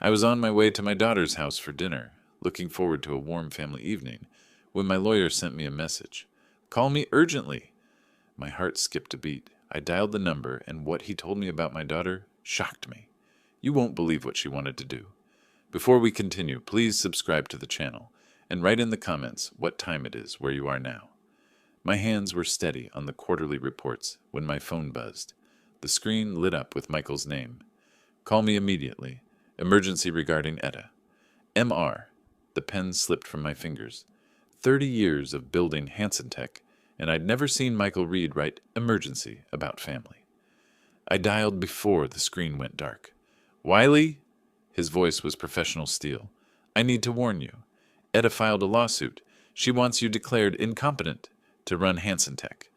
I was on my way to my daughter's house for dinner, looking forward to a warm family evening, when my lawyer sent me a message. Call me urgently. My heart skipped a beat. I dialed the number, and what he told me about my daughter shocked me. You won't believe what she wanted to do. Before we continue, please subscribe to the channel, and write in the comments what time it is where you are now. My hands were steady on the quarterly reports when my phone buzzed. The screen lit up with Michael's name. Call me immediately. Emergency regarding Etta. MR. The pen slipped from my fingers. 30 years of building Hansen Tech, and I'd never seen Michael Reed write emergency about family. I dialed before the screen went dark. Wiley? His voice was professional steel. I need to warn you. Etta filed a lawsuit. She wants you declared incompetent to run Hansen Tech.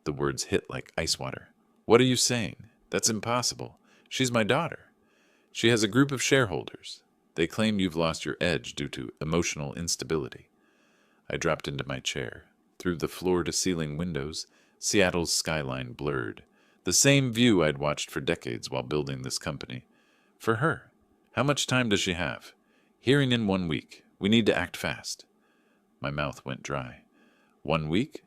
The words hit like ice water. What are you saying? That's impossible. She's my daughter. She has a group of shareholders. They claim you've lost your edge due to emotional instability. I dropped into my chair. Through the floor-to-ceiling windows, Seattle's skyline blurred. The same view I'd watched for decades while building this company. For her. How much time does she have? Hearing in 1 week. We need to act fast. My mouth went dry. 1 week?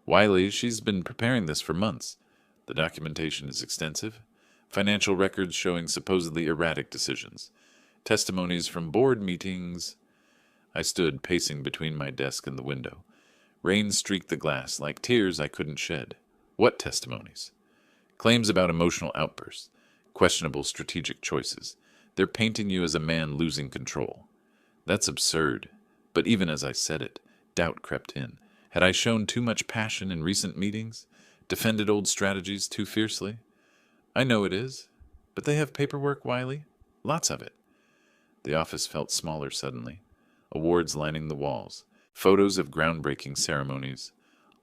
Wiley, she's been preparing this for months. The documentation is extensive. Financial records showing supposedly erratic decisions. Testimonies from board meetings. I stood pacing between my desk and the window. Rain streaked the glass like tears I couldn't shed. What testimonies? Claims about emotional outbursts. Questionable strategic choices. They're painting you as a man losing control. That's absurd. But even as I said it, doubt crept in. Had I shown too much passion in recent meetings? Defended old strategies too fiercely? I know it is. But they have paperwork, Wiley. Lots of it. The office felt smaller suddenly. Awards lining the walls. Photos of groundbreaking ceremonies.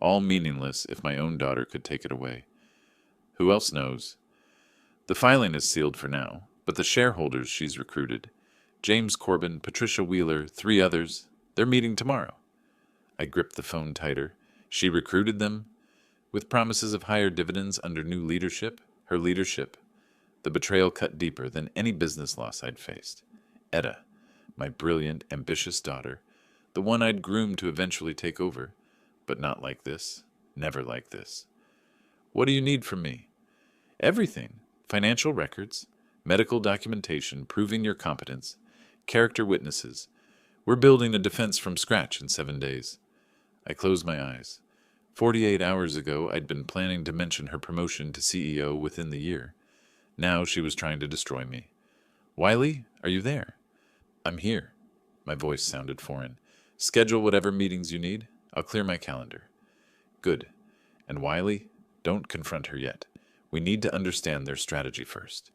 All meaningless if my own daughter could take it away. Who else knows? The filing is sealed for now, but the shareholders she's recruited, James Corbin, Patricia Wheeler, 3 others, they're meeting tomorrow. I gripped the phone tighter. She recruited them, with promises of higher dividends under new leadership, her leadership. The betrayal cut deeper than any business loss I'd faced. Etta, my brilliant, ambitious daughter, the one I'd groomed to eventually take over, but not like this, never like this. What do you need from me? Everything. Financial records, medical documentation proving your competence, character witnesses. We're building a defense from scratch in 7 days. I closed my eyes. 48 hours ago, I'd been planning to mention her promotion to CEO within the year. Now she was trying to destroy me. Wiley, are you there? I'm here. My voice sounded foreign. Schedule whatever meetings you need. I'll clear my calendar. Good. And Wiley, don't confront her yet. We need to understand their strategy first.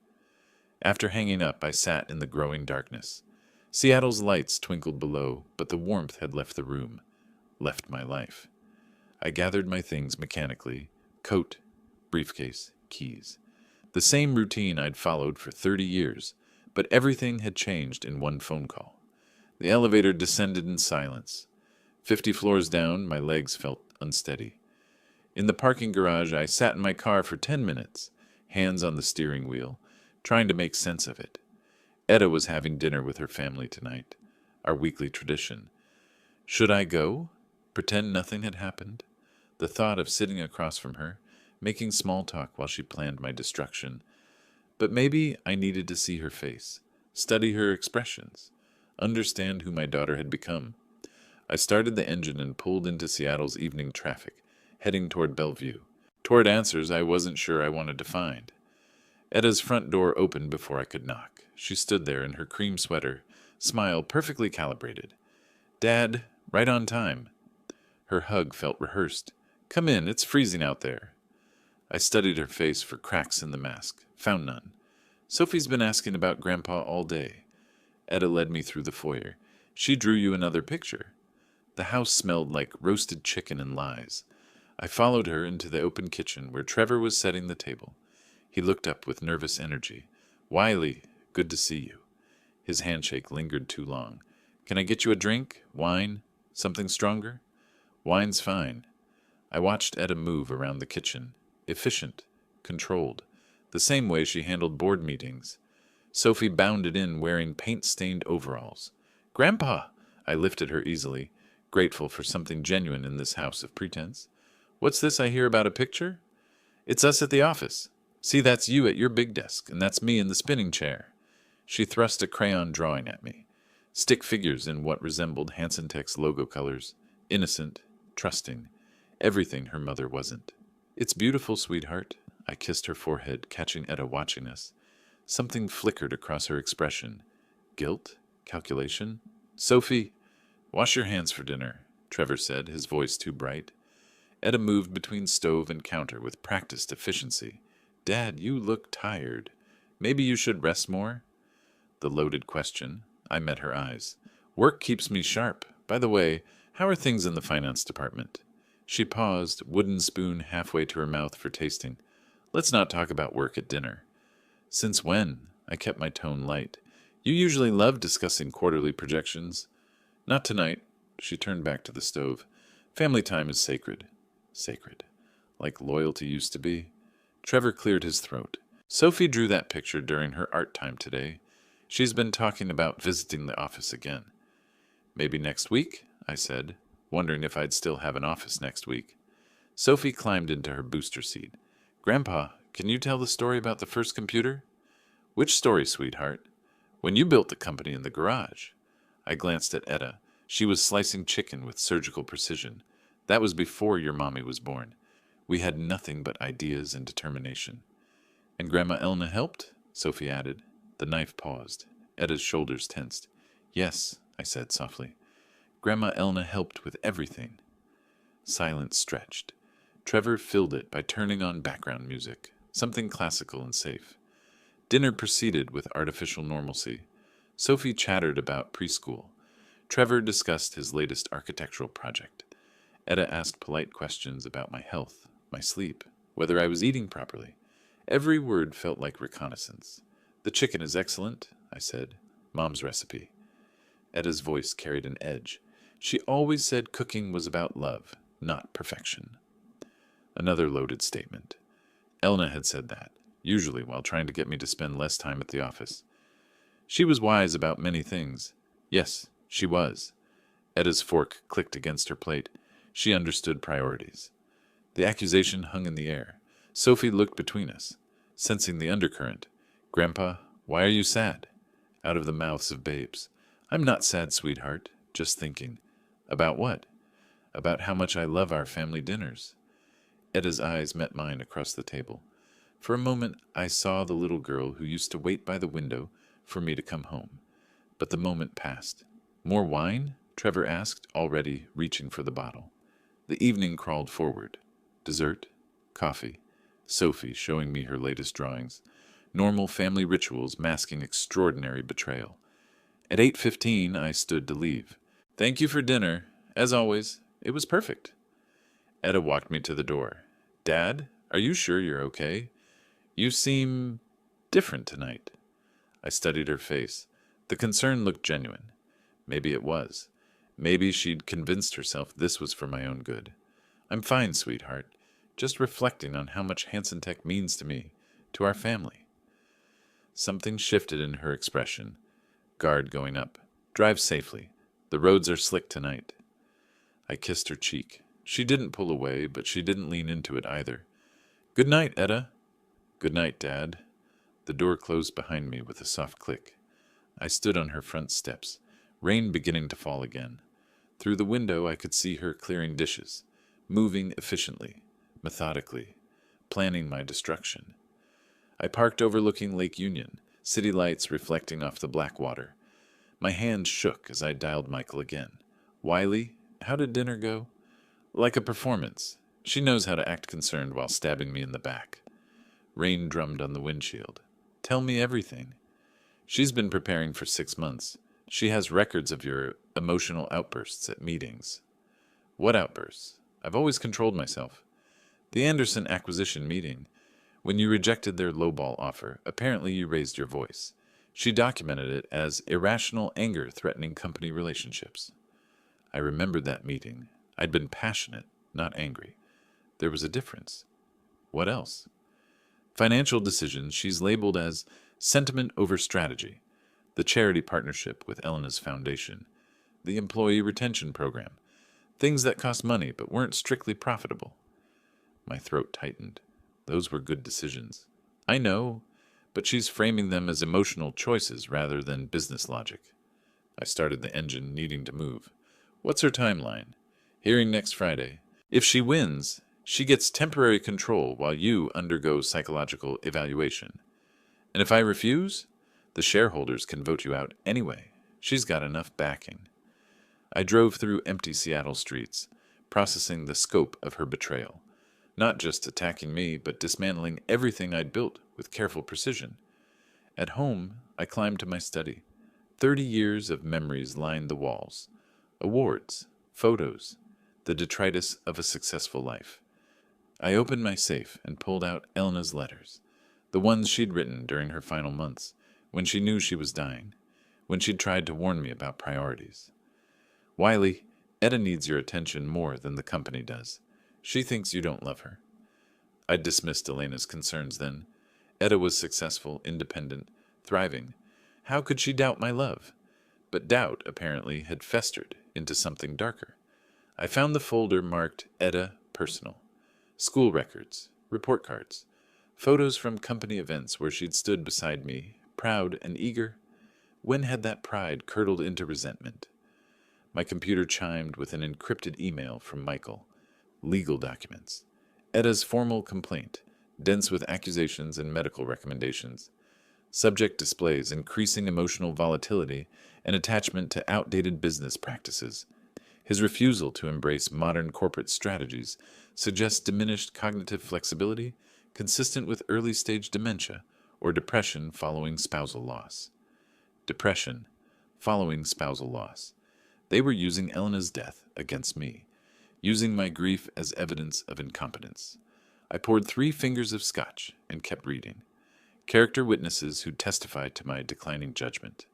After hanging up, I sat in the growing darkness. Seattle's lights twinkled below, but the warmth had left the room, left my life. I gathered my things mechanically, coat, briefcase, keys. The same routine I'd followed for 30 years, but everything had changed in one phone call. The elevator descended in silence. 50 floors down, my legs felt unsteady. In the parking garage, I sat in my car for 10 minutes, hands on the steering wheel, trying to make sense of it. Etta was having dinner with her family tonight, our weekly tradition. Should I go? Pretend nothing had happened? The thought of sitting across from her, making small talk while she planned my destruction. But maybe I needed to see her face, study her expressions, understand who my daughter had become. I started the engine and pulled into Seattle's evening traffic, heading toward Bellevue, toward answers I wasn't sure I wanted to find. Etta's front door opened before I could knock. She stood there in her cream sweater, smile perfectly calibrated. Dad, right on time. Her hug felt rehearsed. Come in, it's freezing out there. I studied her face for cracks in the mask, found none. Sophie's been asking about Grandpa all day. Etta led me through the foyer. She drew you another picture. The house smelled like roasted chicken and lies. I followed her into the open kitchen where Trevor was setting the table. He looked up with nervous energy. Wiley, good to see you. His handshake lingered too long. Can I get you a drink? Wine? Something stronger? Wine's fine. I watched Etta move around the kitchen. Efficient. Controlled. The same way she handled board meetings. Sophie bounded in wearing paint-stained overalls. "Grandpa!" I lifted her easily, grateful for something genuine in this house of pretense. "What's this I hear about a picture?" "It's us at the office. See, that's you at your big desk, and that's me in the spinning chair." She thrust a crayon drawing at me. Stick figures in what resembled Hansen Tech's logo colors. Innocent, trusting, everything her mother wasn't. "It's beautiful, sweetheart." I kissed her forehead, catching Etta watching us. Something flickered across her expression. Guilt? Calculation? "Sophie, wash your hands for dinner," Trevor said, his voice too bright. Etta moved between stove and counter with practiced efficiency. "Dad, you look tired. Maybe you should rest more?" The loaded question. I met her eyes. "Work keeps me sharp. By the way, how are things in the finance department?" She paused, wooden spoon halfway to her mouth for tasting. "Let's not talk about work at dinner." "Since when?" I kept my tone light. "You usually love discussing quarterly projections." "Not tonight." She turned back to the stove. "Family time is sacred." Sacred. Like loyalty used to be. Trevor cleared his throat. "Sophie drew that picture during her art time today. She's been talking about visiting the office again." "Maybe next week?" I said, wondering if I'd still have an office next week. Sophie climbed into her booster seat. "Grandpa, can you tell the story about the first computer?" "Which story, sweetheart?" "When you built the company in the garage." I glanced at Etta. She was slicing chicken with surgical precision. "That was before your mommy was born. We had nothing but ideas and determination." "And Grandma Elna helped?" Sophie added. The knife paused. Etta's shoulders tensed. "Yes," I said softly. "Grandma Elna helped with everything." Silence stretched. Trevor filled it by turning on background music, something classical and safe. Dinner proceeded with artificial normalcy. Sophie chattered about preschool. Trevor discussed his latest architectural project. Etta asked polite questions about my health, my sleep, whether I was eating properly. Every word felt like reconnaissance. "The chicken is excellent," I said. "Mom's recipe." Etta's voice carried an edge. She always said cooking was about love, not perfection. Another loaded statement. Elna had said that, usually while trying to get me to spend less time at the office. She was wise about many things. Yes, she was. Etta's fork clicked against her plate. She understood priorities. The accusation hung in the air. Sophie looked between us, sensing the undercurrent. "Grandpa, why are you sad?" Out of the mouths of babes. "I'm not sad, sweetheart. Just thinking." "About what?" "About how much I love our family dinners." Etta's eyes met mine across the table. For a moment I saw the little girl who used to wait by the window for me to come home. But the moment passed. "More wine?" Trevor asked, already reaching for the bottle. The evening crawled forward. Dessert, coffee, Sophie showing me her latest drawings, normal family rituals masking extraordinary betrayal. At 8:15 I stood to leave. "Thank you for dinner. As always, it was perfect." Etta walked me to the door. "Dad, are you sure you're okay? You seem different tonight." I studied her face. The concern looked genuine. Maybe it was. Maybe she'd convinced herself this was for my own good. "I'm fine, sweetheart. Just reflecting on how much Hansen Tech means to me, to our family." Something shifted in her expression. Guard going up. "Drive safely. The roads are slick tonight." I kissed her cheek. She didn't pull away, but she didn't lean into it either. "Good night, Etta." "Good night, Dad." The door closed behind me with a soft click. I stood on her front steps, rain beginning to fall again. Through the window I could see her clearing dishes, moving efficiently, methodically, planning my destruction. I parked overlooking Lake Union, city lights reflecting off the black water. My hands shook as I dialed Michael again. "Wiley, how did dinner go?" "Like a performance. She knows how to act concerned while stabbing me in the back." Rain drummed on the windshield. "Tell me everything." "She's been preparing for 6 months. She has records of your emotional outbursts at meetings." "What outbursts?" "I've always controlled myself." "The Anderson acquisition meeting. When you rejected their lowball offer, apparently you raised your voice. She documented it as irrational anger threatening company relationships." I remembered that meeting. I'd been passionate, not angry. There was a difference. What else? "Financial decisions she's labeled as Sentiment over strategy, the charity partnership with Elena's foundation, the employee retention program, things that cost money but weren't strictly profitable. My throat tightened. Those were good decisions. I know, but she's framing them as emotional choices rather than business logic. I started the engine, needing to move. What's her timeline? Hearing next Friday. If she wins, she gets temporary control while you undergo psychological evaluation. And if I refuse, the shareholders can vote you out anyway. She's got enough backing. I drove through empty Seattle streets, processing the scope of her betrayal. Not just attacking me, but dismantling everything I'd built with careful precision. At home, I climbed to my study. 30 years of memories lined the walls. Awards, photos, the detritus of a successful life. I opened my safe and pulled out Elena's letters, the ones she'd written during her final months, when she knew she was dying, when she'd tried to warn me about priorities. Wiley, Etta needs your attention more than the company does. She thinks you don't love her. I dismissed Elena's concerns then. Etta was successful, independent, thriving. How could she doubt my love? But doubt, apparently, had festered into something darker. I found the folder marked Etta Personal. School records, report cards, photos from company events where she'd stood beside me, proud and eager. When had that pride curdled into resentment? My computer chimed with an encrypted email from Michael. Legal documents. Etta's formal complaint, dense with accusations and medical recommendations. Subject displays increasing emotional volatility and attachment to outdated business practices. His refusal to embrace modern corporate strategies suggests diminished cognitive flexibility consistent with early-stage dementia or depression following spousal loss. Depression following spousal loss. They were using Elena's death against me, using my grief as evidence of incompetence. I poured 3 fingers of scotch and kept reading. Character witnesses who'd testified to my declining judgment.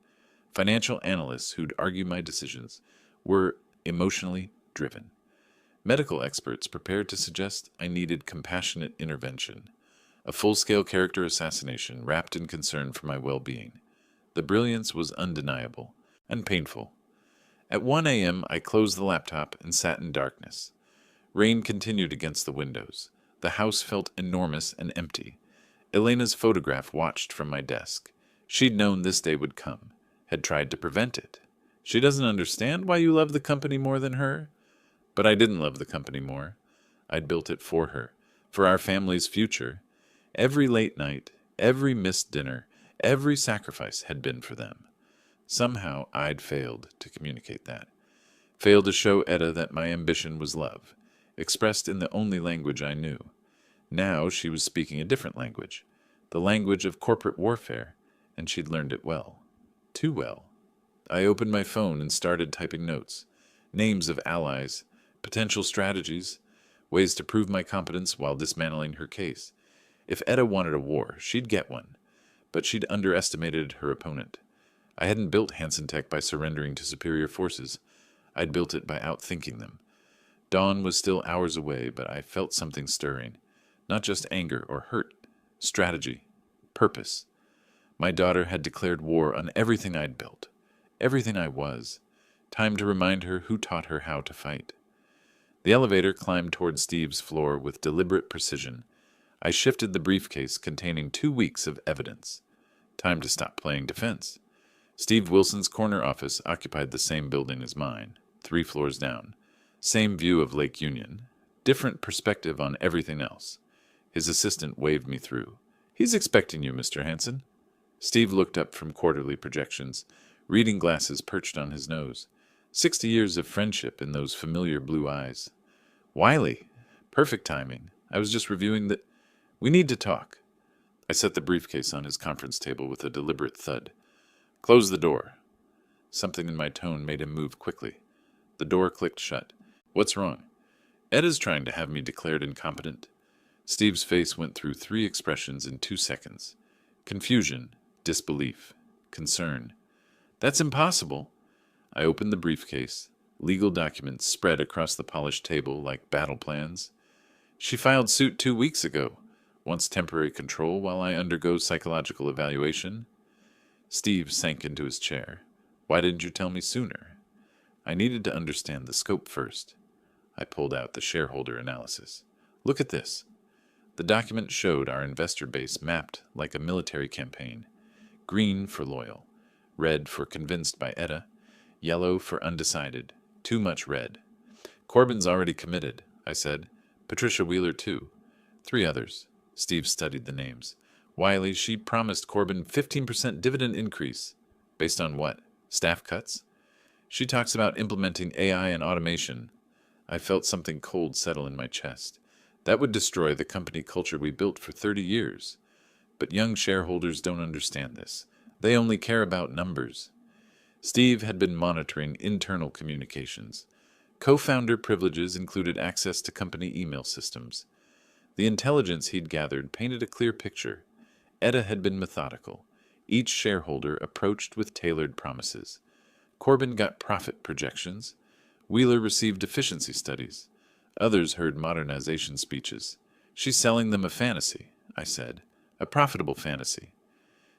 Financial analysts who'd argue my decisions were emotionally driven. Medical experts prepared to suggest I needed compassionate intervention. A full-scale character assassination wrapped in concern for my well-being. The brilliance was undeniable and painful. At 1 a.m., I closed the laptop and sat in darkness. Rain continued against the windows. The house felt enormous and empty. Elena's photograph watched from my desk. She'd known this day would come, had tried to prevent it. She doesn't understand why you love the company more than her. But I didn't love the company more. I'd built it for her, for our family's future. Every late night, every missed dinner, every sacrifice had been for them. Somehow I'd failed to communicate that. Failed to show Etta that my ambition was love, expressed in the only language I knew. Now she was speaking a different language, the language of corporate warfare, and she'd learned it well. Too well. I opened my phone and started typing notes, names of allies, potential strategies, ways to prove my competence while dismantling her case. If Etta wanted a war, she'd get one, but she'd underestimated her opponent. I hadn't built Hansen Tech by surrendering to superior forces. I'd built it by outthinking them. Dawn was still hours away, but I felt something stirring. Not just anger or hurt. Strategy. Purpose. My daughter had declared war on everything I'd built. Everything I was. Time to remind her who taught her how to fight. The elevator climbed toward Steve's floor with deliberate precision. I shifted the briefcase containing 2 weeks of evidence. Time to stop playing defense. Steve Wilson's corner office occupied the same building as mine, 3 floors down. Same view of Lake Union. Different perspective on everything else. His assistant waved me through. "He's expecting you, Mr. Hansen." Steve looked up from quarterly projections, reading glasses perched on his nose. 60 years of friendship in those familiar blue eyes. "Wiley, perfect timing. I was just reviewing the... We need to talk." I set the briefcase on his conference table with a deliberate thud. "Close the door." Something in my tone made him move quickly. The door clicked shut. "What's wrong?" "Etta's trying to have me declared incompetent." Steve's face went through 3 expressions in 2 seconds. Confusion, disbelief, concern. "That's impossible." I opened the briefcase. Legal documents spread across the polished table like battle plans. "She filed suit 2 weeks ago. Wants temporary control while I undergo psychological evaluation? Steve sank into his chair. Why didn't you tell me sooner? I needed to understand the scope first. I pulled out the shareholder analysis. Look at this. The document showed our investor base mapped like a military campaign. Green for loyal, red for convinced by Etta, yellow for undecided, too much red. Corbin's already committed, I said. Patricia Wheeler, too. 3 others. Steve studied the names. Wiley, she promised Corbin 15% dividend increase. Based on what? Staff cuts? She talks about implementing AI and automation. I felt something cold settle in my chest. That would destroy the company culture we built for 30 years. But young shareholders don't understand this. They only care about numbers. Steve had been monitoring internal communications. Co-founder privileges included access to company email systems. The intelligence he'd gathered painted a clear picture. Etta had been methodical. Each shareholder approached with tailored promises. Corbin got profit projections. Wheeler received efficiency studies. Others heard modernization speeches. She's selling them a fantasy, I said. A profitable fantasy.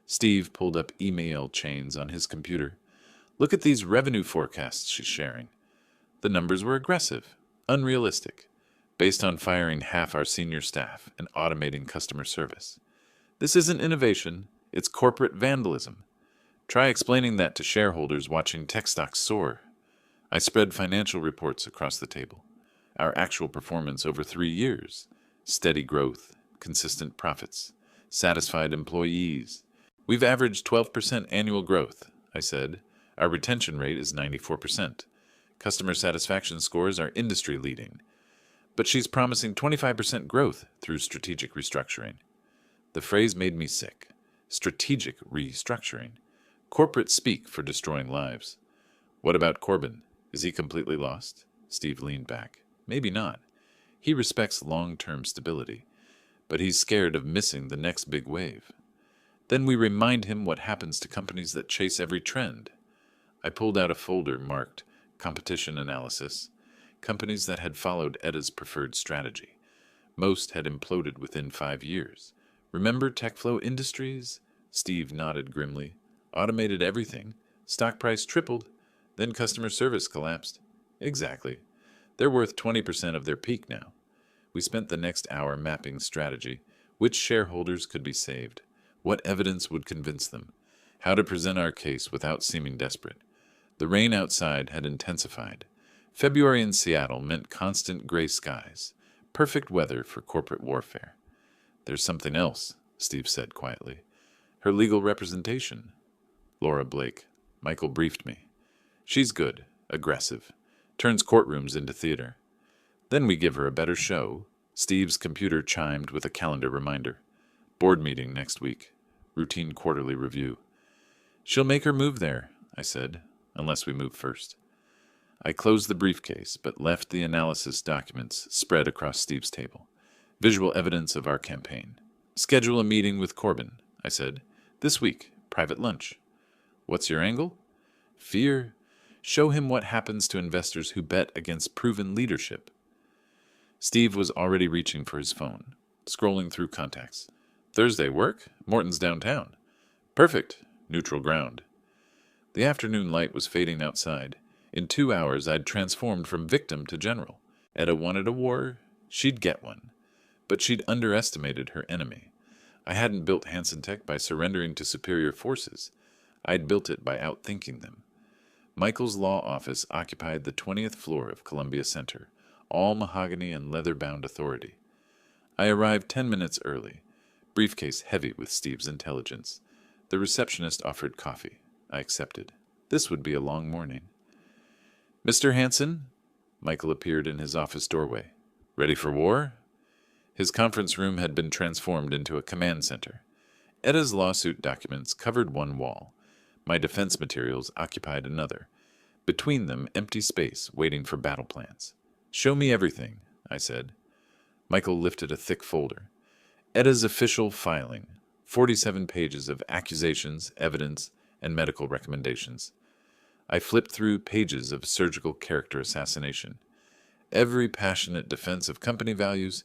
Steve pulled up email chains on his computer. Look at these revenue forecasts she's sharing. The numbers were aggressive, unrealistic, based on firing half our senior staff and automating customer service. This isn't innovation, it's corporate vandalism. Try explaining that to shareholders watching tech stocks soar. I spread financial reports across the table. Our actual performance over 3 years. Steady growth, consistent profits, satisfied employees. We've averaged 12% annual growth, I said. Our retention rate is 94%. Customer satisfaction scores are industry leading. But she's promising 25% growth through strategic restructuring. The phrase made me sick. Strategic restructuring. Corporate speak for destroying lives. What about Corbin? Is he completely lost? Steve leaned back. Maybe not. He respects long-term stability, but he's scared of missing the next big wave. Then we remind him what happens to companies that chase every trend. I pulled out a folder marked Competition Analysis. Companies that had followed Etta's preferred strategy. Most had imploded within 5 years. Remember TechFlow Industries? Steve nodded grimly. Automated everything. Stock price tripled. Then customer service collapsed. Exactly. They're worth 20% of their peak now. We spent the next hour mapping strategy, which shareholders could be saved, what evidence would convince them, how to present our case without seeming desperate. The rain outside had intensified. February in Seattle meant constant gray skies, perfect weather for corporate warfare. There's something else, Steve said quietly. Her legal representation. Laura Blake. Michael briefed me. She's good, aggressive, turns courtrooms into theater. Then we give her a better show. Steve's computer chimed with a calendar reminder. Board meeting next week. Routine quarterly review. She'll make her move there, I said, unless we move first. I closed the briefcase, but left the analysis documents spread across Steve's table. Visual evidence of our campaign. Schedule a meeting with Corbin, I said. This week, private lunch. What's your angle? Fear. Show him what happens to investors who bet against proven leadership. Steve was already reaching for his phone, scrolling through contacts. Thursday work? Morton's downtown. Perfect. Neutral ground. The afternoon light was fading outside. In 2 hours, I'd transformed from victim to general. Etta wanted a war. She'd get one. But she'd underestimated her enemy. I hadn't built Hansen Tech by surrendering to superior forces. I'd built it by outthinking them. Michael's law office occupied the 20th floor of Columbia Center, all mahogany and leather-bound authority. I arrived 10 minutes early, briefcase heavy with Steve's intelligence. The receptionist offered coffee. I accepted. This would be a long morning. Mr. Hansen? Michael appeared in his office doorway. Ready for war? His conference room had been transformed into a command center. Etta's lawsuit documents covered one wall. My defense materials occupied another. Between them, empty space waiting for battle plans. Show me everything, I said. Michael lifted a thick folder. Etta's official filing. 47 pages of accusations, evidence, and medical recommendations. I flipped through pages of surgical character assassination. Every passionate defense of company values,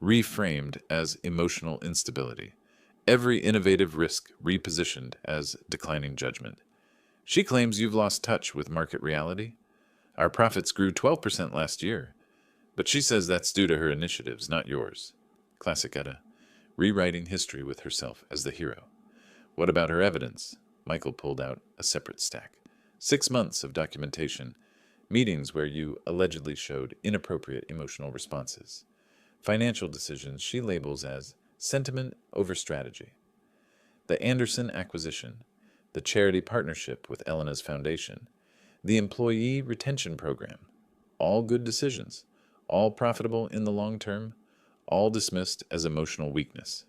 reframed as emotional instability. Every innovative risk repositioned as declining judgment. She claims you've lost touch with market reality. Our profits grew 12% last year, but she says that's due to her initiatives, not yours. Classic Etta, rewriting history with herself as the hero. What about her evidence? Michael pulled out a separate stack. 6 months of documentation, meetings where you allegedly showed inappropriate emotional responses, financial decisions she labels as sentiment over strategy, the Anderson acquisition, the charity partnership with Elena's foundation, the employee retention program. All good decisions, all profitable in the long term, all dismissed as emotional weakness.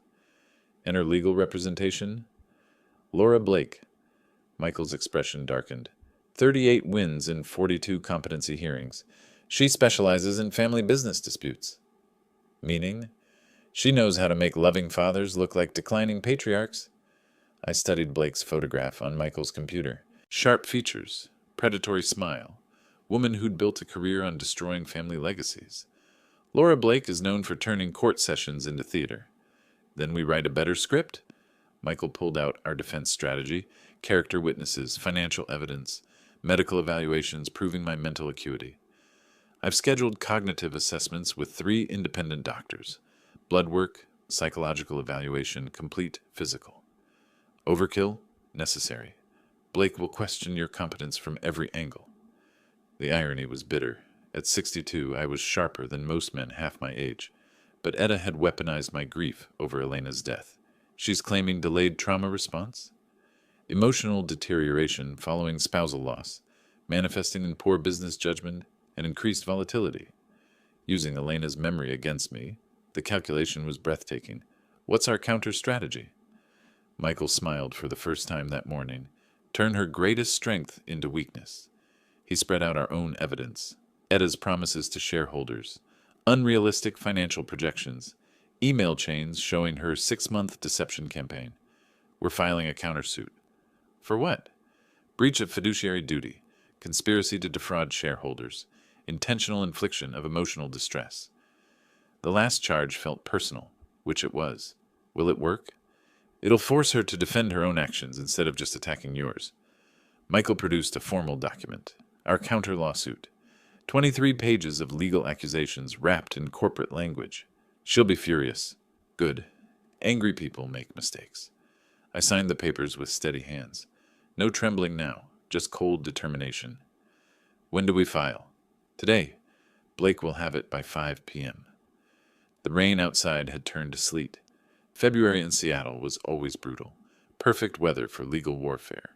And her legal representation? Laura Blake. Michael's expression darkened. 38 wins in 42 competency hearings. She specializes in family business disputes. Meaning? She knows how to make loving fathers look like declining patriarchs. I studied Blake's photograph on Michael's computer. Sharp features, predatory smile, woman who'd built a career on destroying family legacies. Laura Blake is known for turning court sessions into theater. Then we write a better script? Michael pulled out our defense strategy, character witnesses, financial evidence, medical evaluations proving my mental acuity. I've scheduled cognitive assessments with 3 independent doctors. Blood work, psychological evaluation, complete physical. Overkill? Necessary. Blake will question your competence from every angle. The irony was bitter. At 62, I was sharper than most men half my age. But Etta had weaponized my grief over Elena's death. She's claiming delayed trauma response? Emotional deterioration following spousal loss, manifesting in poor business judgment and increased volatility. Using Elena's memory against me, the calculation was breathtaking. What's our counter strategy? Michael smiled for the first time that morning. Turn her greatest strength into weakness. He spread out our own evidence. Etta's promises to shareholders, unrealistic financial projections, email chains showing her 6-month deception campaign. We're filing a countersuit. For what? Breach of fiduciary duty, conspiracy to defraud shareholders, intentional infliction of emotional distress. The last charge felt personal, which it was. Will it work? It'll force her to defend her own actions instead of just attacking yours. Michael produced a formal document, our counter lawsuit. 23 pages of legal accusations wrapped in corporate language. She'll be furious. Good. Angry people make mistakes. I signed the papers with steady hands. No trembling now, just cold determination. When do we file? Today. Blake will have it by 5 p.m. The rain outside had turned to sleet. February in Seattle was always brutal. Perfect weather for legal warfare.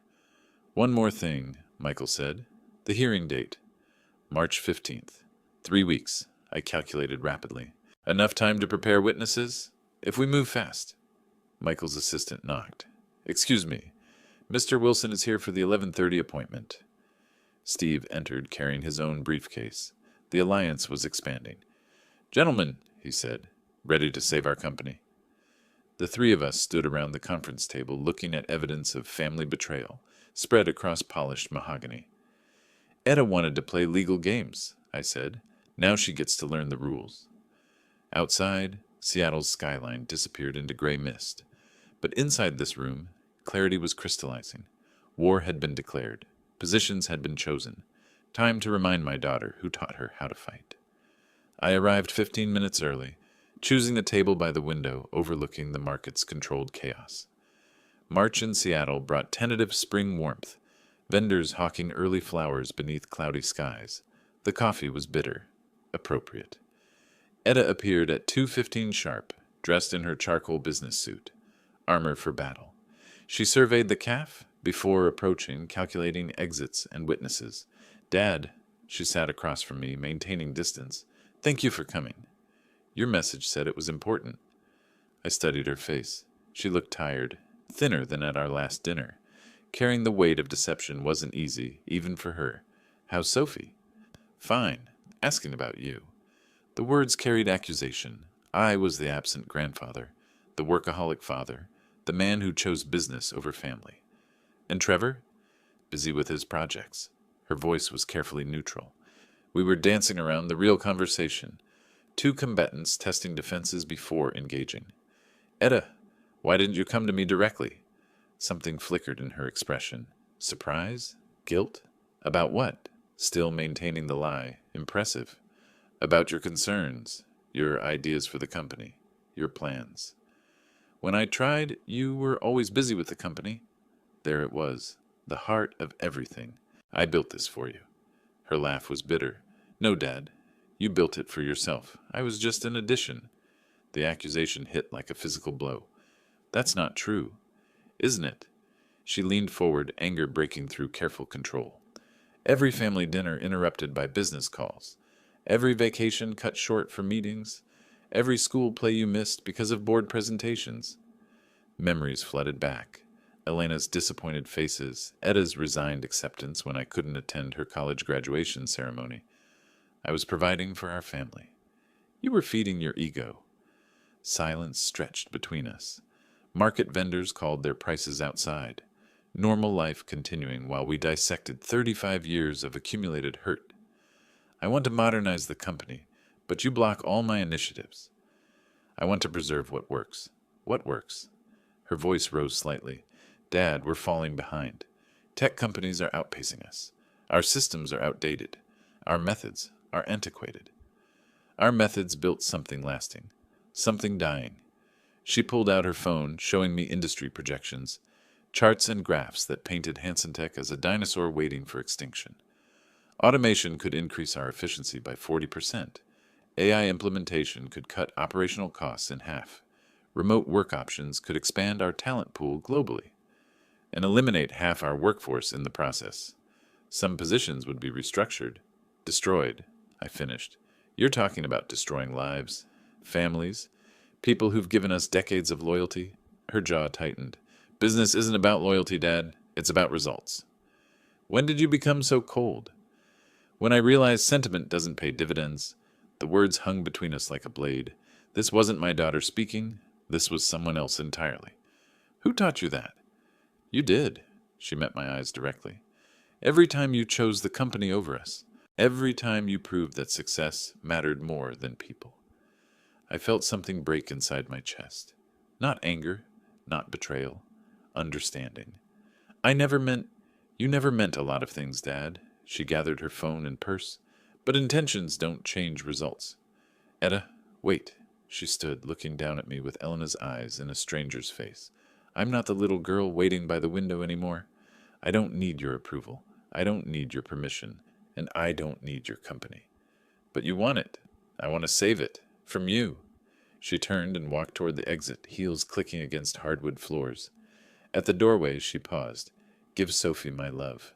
One more thing, Michael said. The hearing date. March 15th. 3 weeks, I calculated rapidly. Enough time to prepare witnesses? If we move fast. Michael's assistant knocked. Excuse me. Mr. Wilson is here for the 11:30 appointment. Steve entered carrying his own briefcase. The alliance was expanding. Gentlemen, he said, ready to save our company. The 3 of us stood around the conference table looking at evidence of family betrayal spread across polished mahogany. Etta wanted to play legal games, I said. Now she gets to learn the rules. Outside, Seattle's skyline disappeared into gray mist. But inside this room, clarity was crystallizing. War had been declared. Positions had been chosen. Time to remind my daughter who taught her how to fight. I arrived 15 minutes early, choosing the table by the window overlooking the market's controlled chaos. March in Seattle brought tentative spring warmth, vendors hawking early flowers beneath cloudy skies. The coffee was bitter, appropriate. Etta appeared at 2:15 sharp, dressed in her charcoal business suit, armor for battle. She surveyed the CAF before approaching, calculating exits and witnesses. Dad, she sat across from me, maintaining distance. Thank you for coming. Your message said it was important. I studied her face. She looked tired, thinner than at our last dinner. Carrying the weight of deception wasn't easy, even for her. How's Sophie? Fine. Asking about you. The words carried accusation. I was the absent grandfather, the workaholic father, the man who chose business over family. And Trevor? Busy with his projects. Her voice was carefully neutral. We were dancing around the real conversation. Two combatants testing defenses before engaging. Etta, why didn't you come to me directly? Something flickered in her expression. Surprise? Guilt? About what? Still maintaining the lie. Impressive. About your concerns, your ideas for the company, your plans. When I tried, you were always busy with the company. There it was, the heart of everything. I built this for you. Her laugh was bitter. No, Dad. You built it for yourself. I was just an addition. The accusation hit like a physical blow. That's not true. Isn't it? She leaned forward, anger breaking through careful control. Every family dinner interrupted by business calls. Every vacation cut short for meetings. Every school play you missed because of board presentations. Memories flooded back. Elena's disappointed faces, Etta's resigned acceptance when I couldn't attend her college graduation ceremony. I was providing for our family. You were feeding your ego. Silence stretched between us. Market vendors called their prices outside. Normal life continuing while we dissected 35 years of accumulated hurt. I want to modernize the company, but you block all my initiatives. I want to preserve what works. What works? Her voice rose slightly. Dad, we're falling behind. Tech companies are outpacing us. Our systems are outdated. Our methods are antiquated. Our methods built something lasting, something dying. She pulled out her phone, showing me industry projections, charts and graphs that painted Hansen Tech as a dinosaur waiting for extinction. Automation could increase our efficiency by 40%. AI implementation could cut operational costs in half. Remote work options could expand our talent pool globally and eliminate half our workforce in the process. Some positions would be restructured, destroyed. I finished. You're talking about destroying lives, families, people who've given us decades of loyalty. Her jaw tightened. Business isn't about loyalty, Dad. It's about results. When did you become so cold? When I realized sentiment doesn't pay dividends. The words hung between us like a blade. This wasn't my daughter speaking. This was someone else entirely. Who taught you that? You did. She met my eyes directly. Every time you chose the company over us. Every time you proved that success mattered more than people. I felt something break inside my chest. Not anger, not betrayal, understanding. You never meant a lot of things, Dad. She gathered her phone and purse. But intentions don't change results. Etta, wait. She stood, looking down at me with Elena's eyes in a stranger's face. I'm not the little girl waiting by the window anymore. I don't need your approval. I don't need your permission. And I don't need your company. But you want it. I want to save it. From you. She turned and walked toward the exit, heels clicking against hardwood floors. At the doorway, she paused. Give Sophie my love.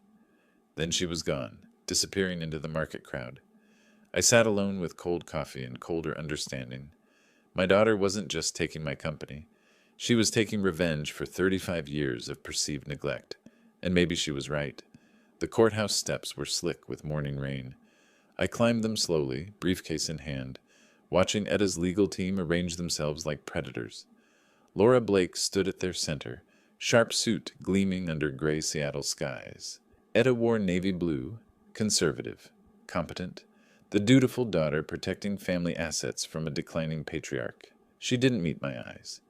Then she was gone, disappearing into the market crowd. I sat alone with cold coffee and colder understanding. My daughter wasn't just taking my company. She was taking revenge for 35 years of perceived neglect. And maybe she was right. The courthouse steps were slick with morning rain. I climbed them slowly, briefcase in hand, watching Etta's legal team arrange themselves like predators. Laura Blake stood at their center, sharp suit gleaming under gray Seattle skies. Etta wore navy blue, conservative, competent, the dutiful daughter protecting family assets from a declining patriarch. She didn't meet my eyes.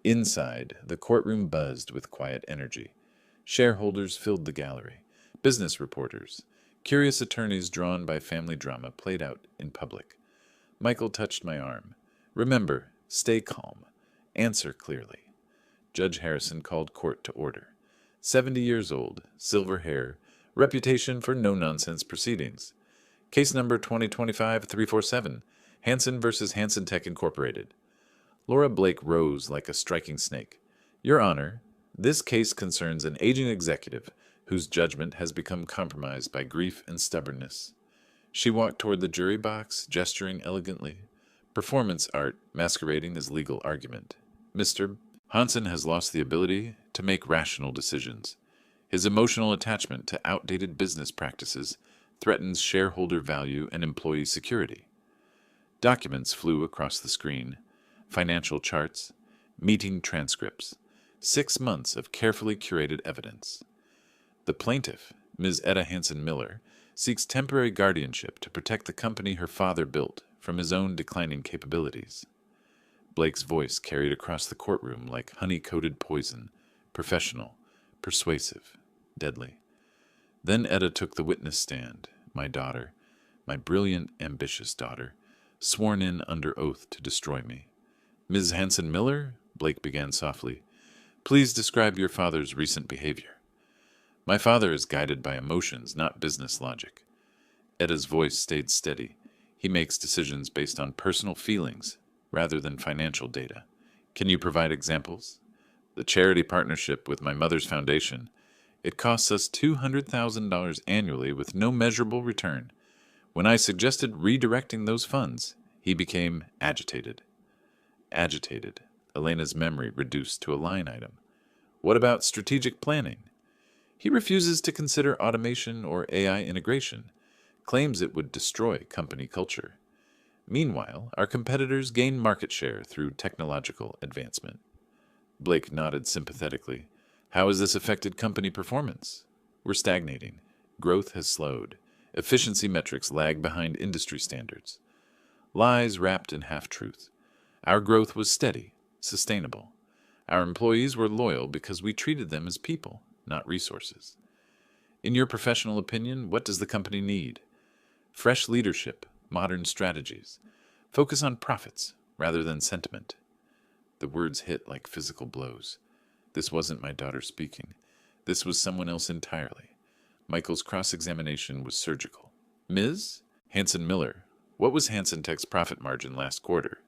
Inside, the courtroom buzzed with quiet energy. Shareholders filled the gallery. Business reporters, curious attorneys drawn by family drama played out in public. Michael touched my arm. Remember, stay calm. Answer clearly. Judge Harrison called court to order. 70 years old, silver hair, reputation for no-nonsense proceedings. Case number 2025-347, Hansen versus Hansen Tech Incorporated. Laura Blake rose like a striking snake. Your Honor, this case concerns an aging executive whose judgment has become compromised by grief and stubbornness. She walked toward the jury box, gesturing elegantly. Performance art masquerading as legal argument. Mr. Hansen has lost the ability to make rational decisions. His emotional attachment to outdated business practices threatens shareholder value and employee security. Documents flew across the screen. Financial charts, meeting transcripts, 6 months of carefully curated evidence. The plaintiff, Ms. Etta Hansen Miller, seeks temporary guardianship to protect the company her father built from his own declining capabilities. Blake's voice carried across the courtroom like honey-coated poison, professional, persuasive, deadly. Then Etta took the witness stand, my daughter, my brilliant, ambitious daughter, sworn in under oath to destroy me. Ms. Hanson Miller, Blake began softly, please describe your father's recent behavior. My father is guided by emotions, not business logic. Etta's voice stayed steady. He makes decisions based on personal feelings rather than financial data. Can you provide examples? The charity partnership with my mother's foundation. It costs us $200,000 annually with no measurable return. When I suggested redirecting those funds, he became agitated. Agitated. Elena's memory reduced to a line item. What about strategic planning? He refuses to consider automation or AI integration, claims it would destroy company culture. Meanwhile, our competitors gain market share through technological advancement. Blake nodded sympathetically. How has this affected company performance? We're stagnating. Growth has slowed. Efficiency metrics lag behind industry standards. Lies wrapped in half-truth. Our growth was steady, sustainable. Our employees were loyal because we treated them as people, not resources. In your professional opinion, what does the company need? Fresh leadership, modern strategies. Focus on profits rather than sentiment. The words hit like physical blows. This wasn't my daughter speaking. This was someone else entirely. Michael's cross-examination was surgical. Ms. Hanson Miller, what was Hanson Tech's profit margin last quarter?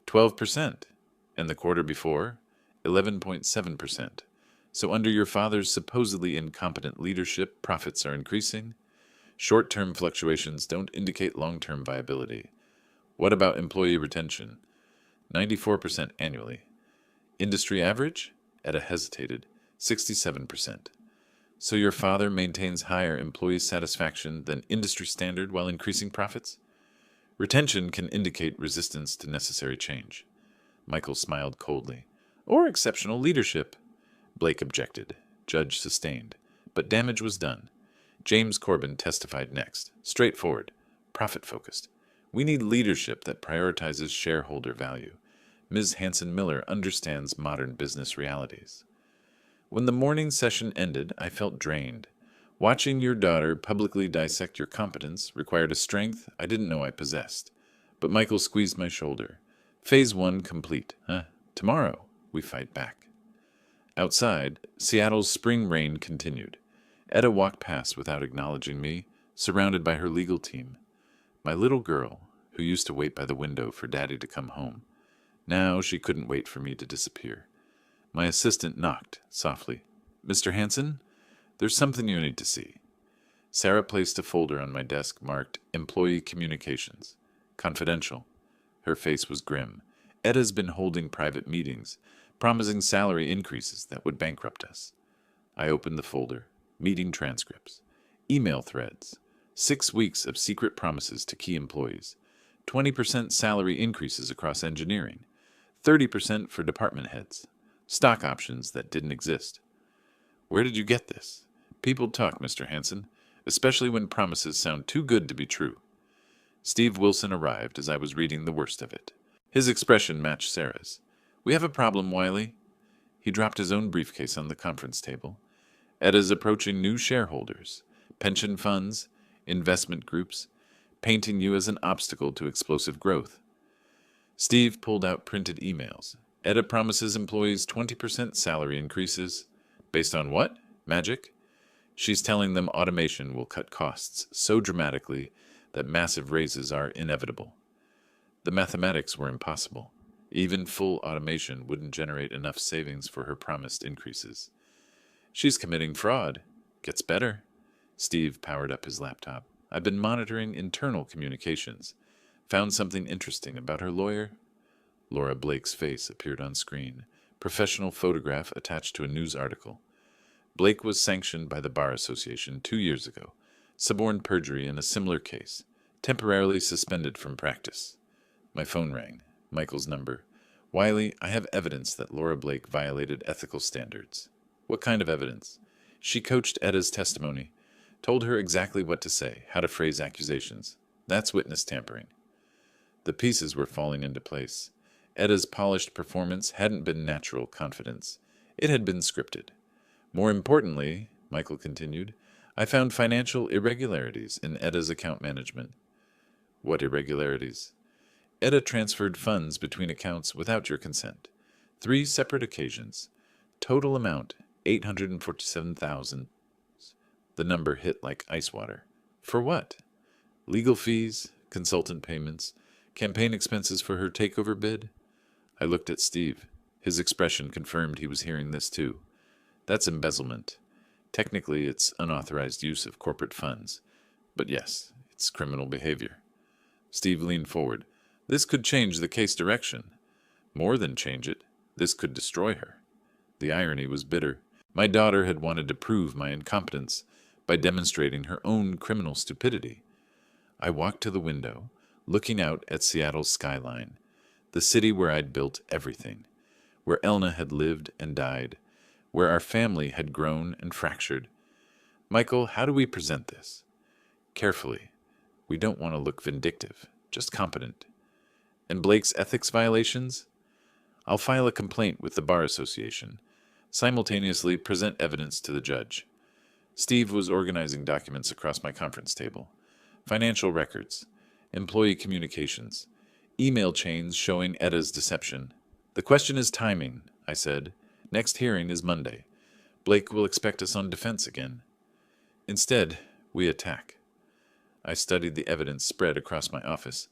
12%. And the quarter before? 11.7%. So under your father's supposedly incompetent leadership, profits are increasing? Short-term fluctuations don't indicate long-term viability. What about employee retention? 94% annually. Industry average? Etta hesitated. 67%. So your father maintains higher employee satisfaction than industry standard while increasing profits? Retention can indicate resistance to necessary change. Michael smiled coldly. Or exceptional leadership. Blake objected. Judge sustained. But damage was done. James Corbin testified next. Straightforward. Profit-focused. We need leadership that prioritizes shareholder value. Ms. Hanson Miller understands modern business realities. When the morning session ended, I felt drained. Watching your daughter publicly dissect your competence required a strength I didn't know I possessed. But Michael squeezed my shoulder. Phase 1 complete. Tomorrow, we fight back. Outside, Seattle's spring rain continued. Etta walked past without acknowledging me, surrounded by her legal team. My little girl, who used to wait by the window for Daddy to come home. Now she couldn't wait for me to disappear. My assistant knocked, softly. Mr. Hanson, there's something you need to see. Sarah placed a folder on my desk marked Employee Communications. Confidential. Her face was grim. Etta's been holding private meetings, promising salary increases that would bankrupt us. I opened the folder. Meeting transcripts. Email threads. 6 weeks of secret promises to key employees. 20% salary increases across engineering. 30% for department heads. Stock options that didn't exist. Where did you get this? People talk, Mr. Hanson, especially when promises sound too good to be true. Steve Wilson arrived as I was reading the worst of it. His expression matched Sarah's. We have a problem, Wiley. He dropped his own briefcase on the conference table. Etta's approaching new shareholders, pension funds, investment groups, painting you as an obstacle to explosive growth. Steve pulled out printed emails. Etta promises employees 20% salary increases. Based on what? Magic? She's telling them automation will cut costs so dramatically that massive raises are inevitable. The mathematics were impossible. Even full automation wouldn't generate enough savings for her promised increases. She's committing fraud. Gets better. Steve powered up his laptop. I've been monitoring internal communications. Found something interesting about her lawyer. Laura Blake's face appeared on screen. Professional photograph attached to a news article. Blake was sanctioned by the Bar Association 2 years ago. Suborned perjury in a similar case. Temporarily suspended from practice. My phone rang. Michael's number. Wiley, I have evidence that Laura Blake violated ethical standards. What kind of evidence? She coached Etta's testimony. Told her exactly what to say, how to phrase accusations. That's witness tampering. The pieces were falling into place. Etta's polished performance hadn't been natural confidence. It had been scripted. More importantly, Michael continued, I found financial irregularities in Etta's account management. What irregularities? Etta transferred funds between accounts without your consent. 3 separate occasions. Total amount, $847,000. The number hit like ice water. For what? Legal fees, consultant payments, campaign expenses for her takeover bid? I looked at Steve. His expression confirmed he was hearing this too. That's embezzlement. Technically, it's unauthorized use of corporate funds. But yes, it's criminal behavior. Steve leaned forward. This could change the case direction. More than change it, this could destroy her. The irony was bitter. My daughter had wanted to prove my incompetence by demonstrating her own criminal stupidity. I walked to the window, looking out at Seattle's skyline, the city where I'd built everything, where Elna had lived and died, where our family had grown and fractured. Michael, how do we present this? Carefully. We don't want to look vindictive, just competent. And Blake's ethics violations? I'll file a complaint with the Bar Association, simultaneously present evidence to the judge. Steve was organizing documents across my conference table. Financial records, employee communications, email chains showing Etta's deception. The question is timing, I said. Next hearing is Monday. Blake will expect us on defense again. Instead, we attack. I studied the evidence spread across my office.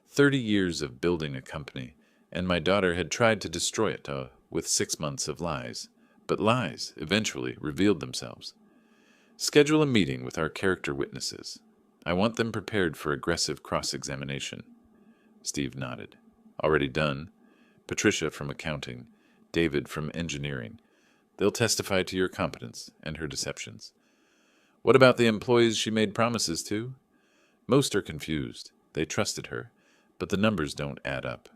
30 years of building a company, and my daughter had tried to destroy it with 6 months of lies. But lies eventually revealed themselves. Schedule a meeting with our character witnesses. I want them prepared for aggressive cross-examination. Steve nodded. Already done. Patricia from accounting, David from engineering. They'll testify to your competence and her deceptions. What about the employees she made promises to? Most are confused. They trusted her, but the numbers don't add up.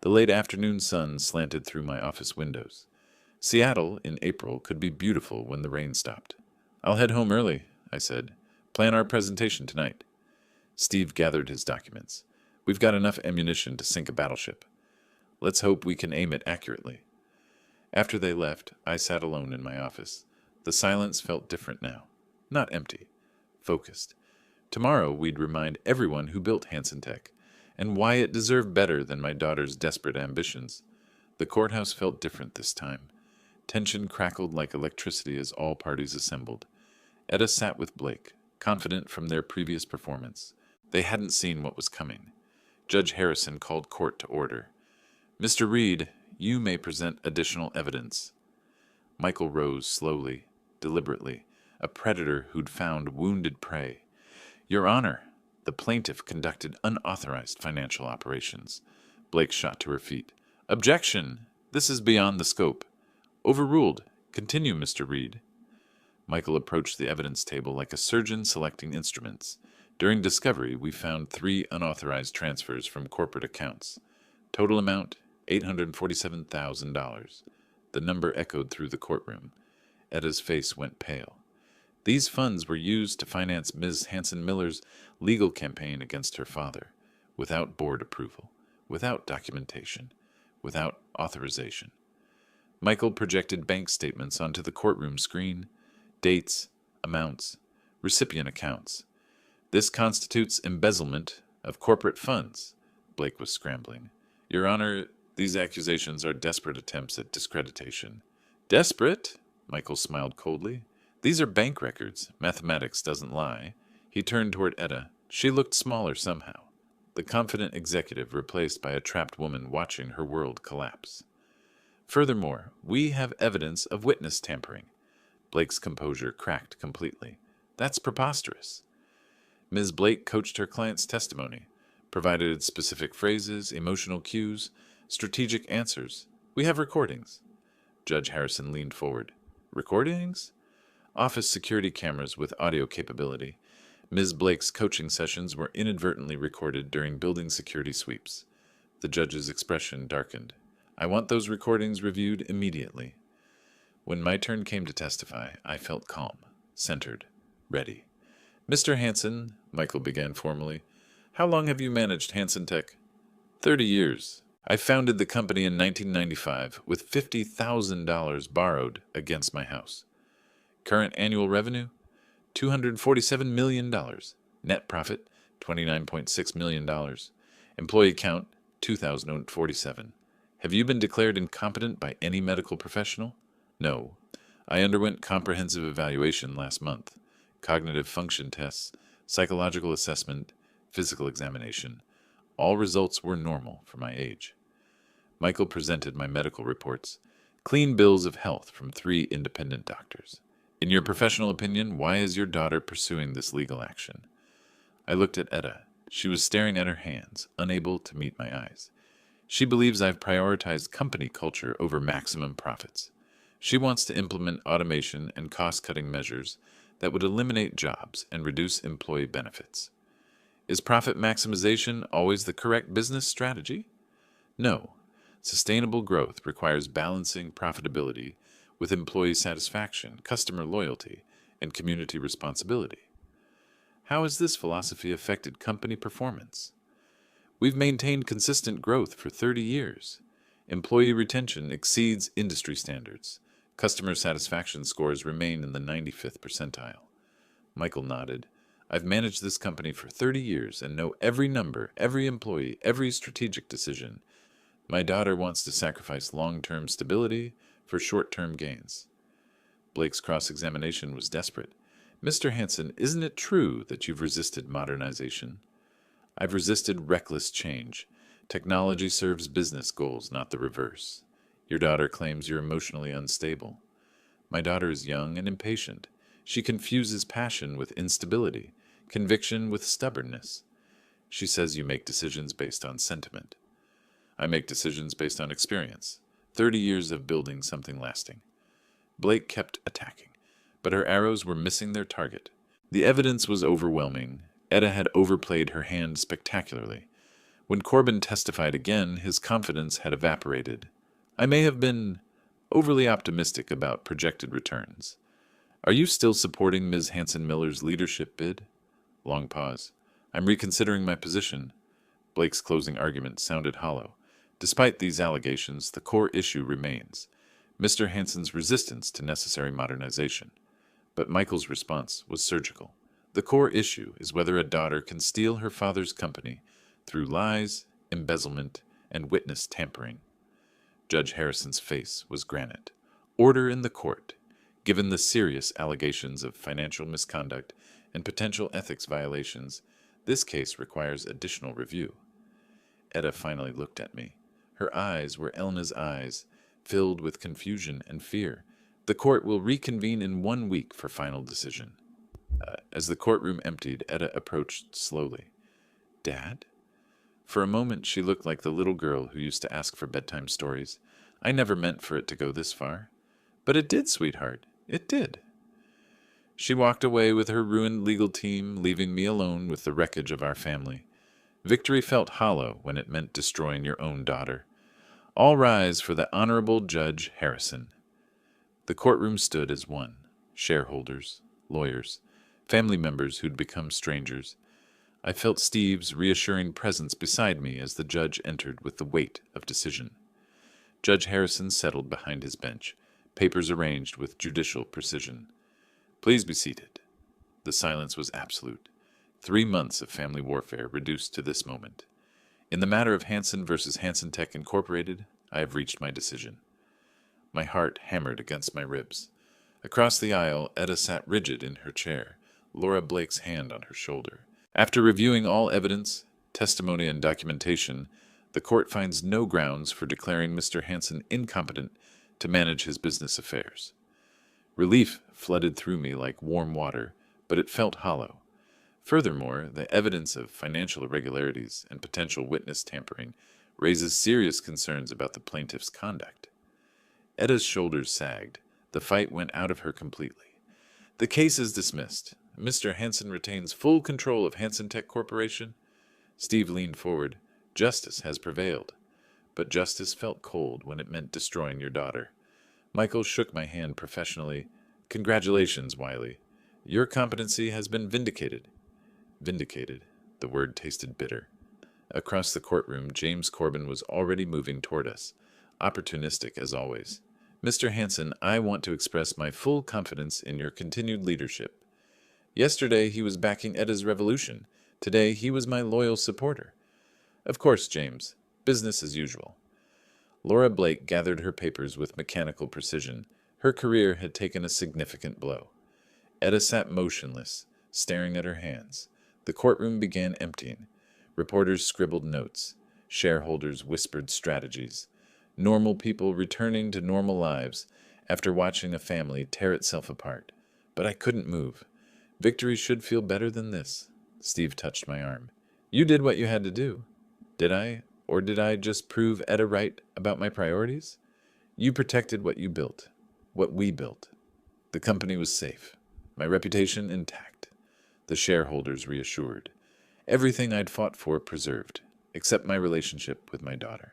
The late afternoon sun slanted through my office windows. Seattle, in April, could be beautiful when the rain stopped. I'll head home early, I said. Plan our presentation tonight. Steve gathered his documents. We've got enough ammunition to sink a battleship. Let's hope we can aim it accurately. After they left, I sat alone in my office. The silence felt different now. Not empty. Focused. Tomorrow we'd remind everyone who built Hansen Tech, and why it deserved better than my daughter's desperate ambitions. The courthouse felt different this time. Tension crackled like electricity as all parties assembled. Etta sat with Blake, confident from their previous performance. They hadn't seen what was coming. Judge Harrison called court to order. Mr. Reed, you may present additional evidence. Michael rose slowly, deliberately, a predator who'd found wounded prey. Your Honor, the plaintiff conducted unauthorized financial operations. Blake shot to her feet. Objection! This is beyond the scope. Overruled. Continue, Mr. Reed. Michael approached the evidence table like a surgeon selecting instruments. During discovery, we found 3 unauthorized transfers from corporate accounts. Total amount, $847,000. The number echoed through the courtroom. Etta's face went pale. These funds were used to finance Ms. Hanson Miller's legal campaign against her father, without board approval, without documentation, without authorization. Michael projected bank statements onto the courtroom screen, dates, amounts, recipient accounts. This constitutes embezzlement of corporate funds. Blake was scrambling. Your Honor, these accusations are desperate attempts at discreditation. Desperate? Michael smiled coldly. These are bank records. Mathematics doesn't lie. He turned toward Etta. She looked smaller somehow. The confident executive replaced by a trapped woman watching her world collapse. Furthermore, we have evidence of witness tampering. Blake's composure cracked completely. That's preposterous. Ms. Blake coached her client's testimony, provided specific phrases, emotional cues, strategic answers. We have recordings. Judge Harrison leaned forward. Recordings? Office security cameras with audio capability. Ms. Blake's coaching sessions were inadvertently recorded during building security sweeps. The judge's expression darkened. I want those recordings reviewed immediately. When my turn came to testify, I felt calm, centered, ready. Mr. Hansen, Michael began formally, how long have you managed Hansen Tech? 30 years. I founded the company in 1995 with $50,000 borrowed against my house. Current annual revenue? $247 million. Net profit? $29.6 million. Employee count? 2,047. Have you been declared incompetent by any medical professional? No. I underwent comprehensive evaluation last month. Cognitive function tests, psychological assessment, physical examination. All results were normal for my age. Michael presented my medical reports, clean bills of health from 3 independent doctors. In your professional opinion, why is your daughter pursuing this legal action? I looked at Etta. She was staring at her hands, unable to meet my eyes. She believes I've prioritized company culture over maximum profits. She wants to implement automation and cost-cutting measures that would eliminate jobs and reduce employee benefits. Is profit maximization always the correct business strategy? No. Sustainable growth requires balancing profitability with employee satisfaction, customer loyalty, and community responsibility. How has this philosophy affected company performance? We've maintained consistent growth for 30 years. Employee retention exceeds industry standards. Customer satisfaction scores remain in the 95th percentile. Michael nodded. I've managed this company for 30 years and know every number, every employee, every strategic decision. My daughter wants to sacrifice long-term stability for short-term gains. Blake's cross-examination was desperate. Mr. Hansen, isn't it true that you've resisted modernization? I've resisted reckless change. Technology serves business goals, not the reverse. Your daughter claims you're emotionally unstable. My daughter is young and impatient. She confuses passion with instability, conviction with stubbornness. She says you make decisions based on sentiment. I make decisions based on experience. 30 years of building something lasting. Blake kept attacking, but her arrows were missing their target. The evidence was overwhelming. Etta had overplayed her hand spectacularly. When Corbin testified again, his confidence had evaporated. I may have been overly optimistic about projected returns. Are you still supporting Ms. Hansen-Miller's leadership bid? Long pause. I'm reconsidering my position. Blake's closing argument sounded hollow. Despite these allegations, the core issue remains. Mr. Hansen's resistance to necessary modernization. But Michael's response was surgical. The core issue is whether a daughter can steal her father's company through lies, embezzlement, and witness tampering. Judge Harrison's face was granite. Order in the court. Given the serious allegations of financial misconduct and potential ethics violations, this case requires additional review. Etta finally looked at me. Her eyes were Elna's eyes, filled with confusion and fear. The court will reconvene in 1 week for final decision. As the courtroom emptied, Etta approached slowly. Dad? For a moment she looked like the little girl who used to ask for bedtime stories. I never meant for it to go this far. But it did, sweetheart. It did. She walked away with her ruined legal team, leaving me alone with the wreckage of our family. Victory felt hollow when it meant destroying your own daughter. All rise for the Honorable Judge Harrison. The courtroom stood as one. Shareholders, lawyers, family members who'd become strangers. I felt Steve's reassuring presence beside me as the judge entered with the weight of decision. Judge Harrison settled behind his bench, papers arranged with judicial precision. Please be seated. The silence was absolute. 3 months of family warfare reduced to this moment. In the matter of Hansen versus Hansen Tech Incorporated, I have reached my decision. My heart hammered against my ribs. Across the aisle, Etta sat rigid in her chair, Laura Blake's hand on her shoulder. After reviewing all evidence, testimony, and documentation, the court finds no grounds for declaring Mr. Hansen incompetent to manage his business affairs. Relief flooded through me like warm water, but it felt hollow. Furthermore, the evidence of financial irregularities and potential witness tampering raises serious concerns about the plaintiff's conduct. Etta's shoulders sagged. The fight went out of her completely. The case is dismissed. Mr. Hansen retains full control of Hansen Tech Corporation. Steve leaned forward. Justice has prevailed. But justice felt cold when it meant destroying your daughter. Michael shook my hand professionally. Congratulations, Wiley. Your competency has been vindicated. Vindicated. The word tasted bitter. Across the courtroom, James Corbin was already moving toward us, opportunistic as always. Mr. Hanson, I want to express my full confidence in your continued leadership. Yesterday he was backing Edda's revolution. Today he was my loyal supporter. Of course, James. Business as usual. Laura Blake gathered her papers with mechanical precision. Her career had taken a significant blow. Edda sat motionless, staring at her hands. The courtroom began emptying. Reporters scribbled notes. Shareholders whispered strategies. Normal people returning to normal lives after watching a family tear itself apart. But I couldn't move. Victory should feel better than this. Steve touched my arm. You did what you had to do. Did I? Or did I just prove Edda right about my priorities? You protected what you built. What we built. The company was safe. My reputation intact. The shareholders reassured. Everything I'd fought for preserved, except my relationship with my daughter.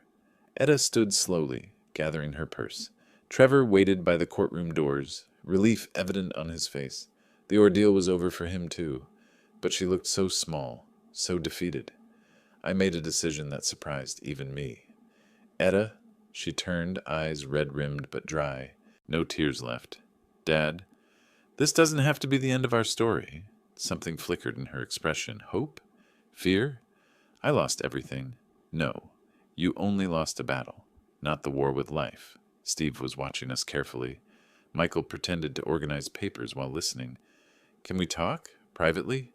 Edda stood slowly, gathering her purse. Trevor waited by the courtroom doors, relief evident on his face. The ordeal was over for him too, but she looked so small, so defeated. I made a decision that surprised even me. Edda, she turned, eyes red-rimmed but dry, no tears left. Dad, this doesn't have to be the end of our story. Something flickered in her expression. Hope? Fear? I lost everything. No, you only lost a battle, not the war with life. Steve was watching us carefully. Michael pretended to organize papers while listening. Can we talk? Privately?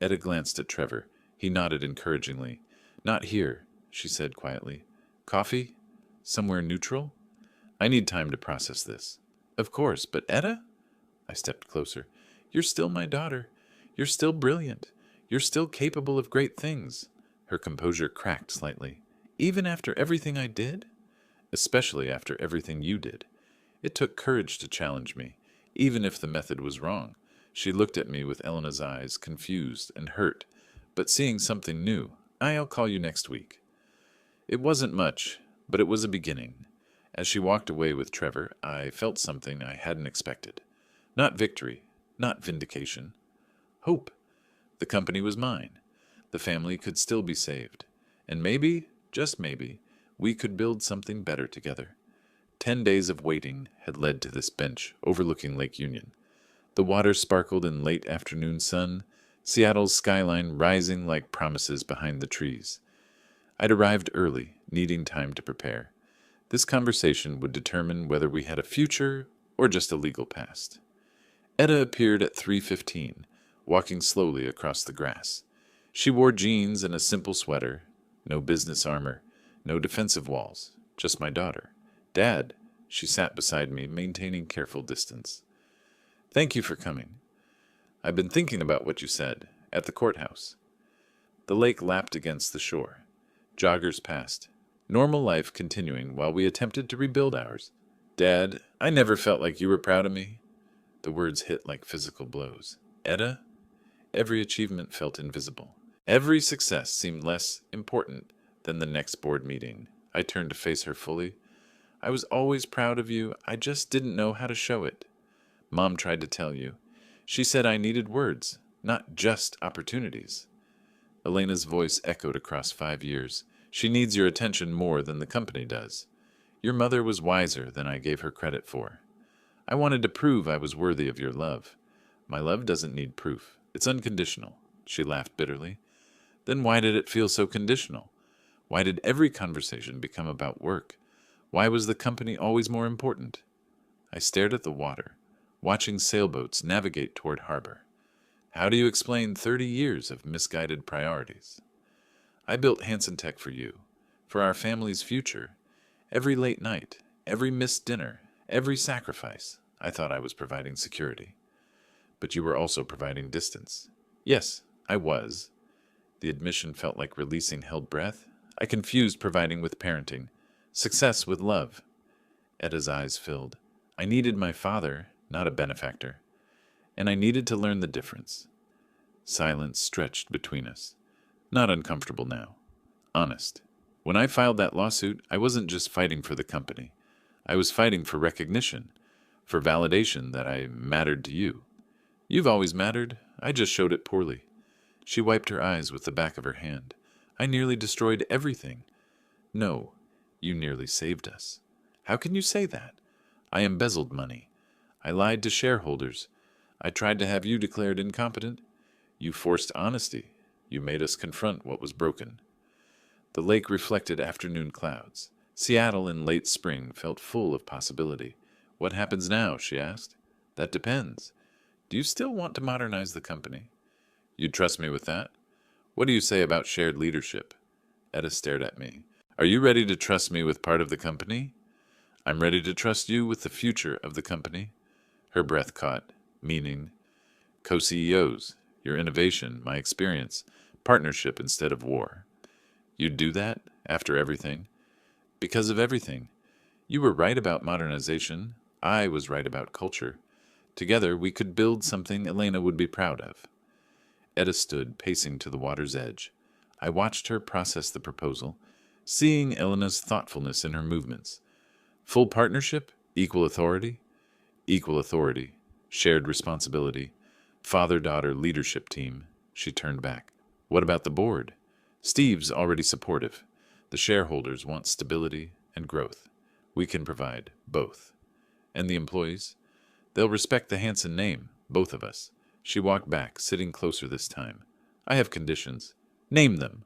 Edda glanced at Trevor. He nodded encouragingly. Not here, she said quietly. Coffee? Somewhere neutral? I need time to process this. Of course, but Edda? I stepped closer. You're still my daughter. You're still brilliant. You're still capable of great things. Her composure cracked slightly. Even after everything I did? Especially after everything you did. It took courage to challenge me, even if the method was wrong. She looked at me with Elena's eyes, confused and hurt, but seeing something new. I'll call you next week. It wasn't much, but it was a beginning. As she walked away with Trevor, I felt something I hadn't expected. Not victory, not vindication. Hope. The company was mine. The family could still be saved. And maybe, just maybe, we could build something better together. 10 days of waiting had led to this bench overlooking Lake Union. The water sparkled in late afternoon sun, Seattle's skyline rising like promises behind the trees. I'd arrived early, needing time to prepare. This conversation would determine whether we had a future or just a legal past. Edda appeared at 3:15, walking slowly across the grass. She wore jeans and a simple sweater, no business armor, no defensive walls, just my daughter. Dad, she sat beside me, maintaining careful distance. Thank you for coming. I've been thinking about what you said, at the courthouse. The lake lapped against the shore. Joggers passed. Normal life continuing while we attempted to rebuild ours. Dad, I never felt like you were proud of me. The words hit like physical blows. Edda? Every achievement felt invisible. Every success seemed less important than the next board meeting. I turned to face her fully. I was always proud of you. I just didn't know how to show it. Mom tried to tell you. She said I needed words, not just opportunities. Elena's voice echoed across 5 years. She needs your attention more than the company does. Your mother was wiser than I gave her credit for. I wanted to prove I was worthy of your love. My love doesn't need proof. It's unconditional. She laughed bitterly. Then why did it feel so conditional? Why did every conversation become about work? Why was the company always more important? I stared at the water, watching sailboats navigate toward harbor. How do you explain 30 years of misguided priorities? I built Hanson Tech for you, for our family's future. Every late night, every missed dinner, every sacrifice, I thought I was providing security. But you were also providing distance. Yes, I was. The admission felt like releasing held breath. I confused providing with parenting, success with love. Edda's eyes filled. I needed my father, not a benefactor. And I needed to learn the difference. Silence stretched between us. Not uncomfortable now. Honest. When I filed that lawsuit, I wasn't just fighting for the company. I was fighting for recognition, for validation that I mattered to you. You've always mattered. I just showed it poorly. She wiped her eyes with the back of her hand. I nearly destroyed everything. No, you nearly saved us. How can you say that? I embezzled money. I lied to shareholders. I tried to have you declared incompetent. You forced honesty. You made us confront what was broken. The lake reflected afternoon clouds. Seattle in late spring felt full of possibility. What happens now? She asked. That depends. Do you still want to modernize the company? You'd trust me with that? What do you say about shared leadership? Etta stared at me. Are you ready to trust me with part of the company? I'm ready to trust you with the future of the company. Her breath caught, meaning, co-CEOs, your innovation, my experience, partnership instead of war. You'd do that after everything? Because of everything. You were right about modernization. I was right about culture. Together we could build something Elena would be proud of. Etta stood, pacing to the water's edge. I watched her process the proposal, seeing Elena's thoughtfulness in her movements. Full partnership? Equal authority? Equal authority. Shared responsibility. Father-daughter leadership team. She turned back. What about the board? Steve's already supportive. The shareholders want stability and growth. We can provide both. And the employees? They'll respect the Hanson name, both of us. She walked back, sitting closer this time. I have conditions. Name them.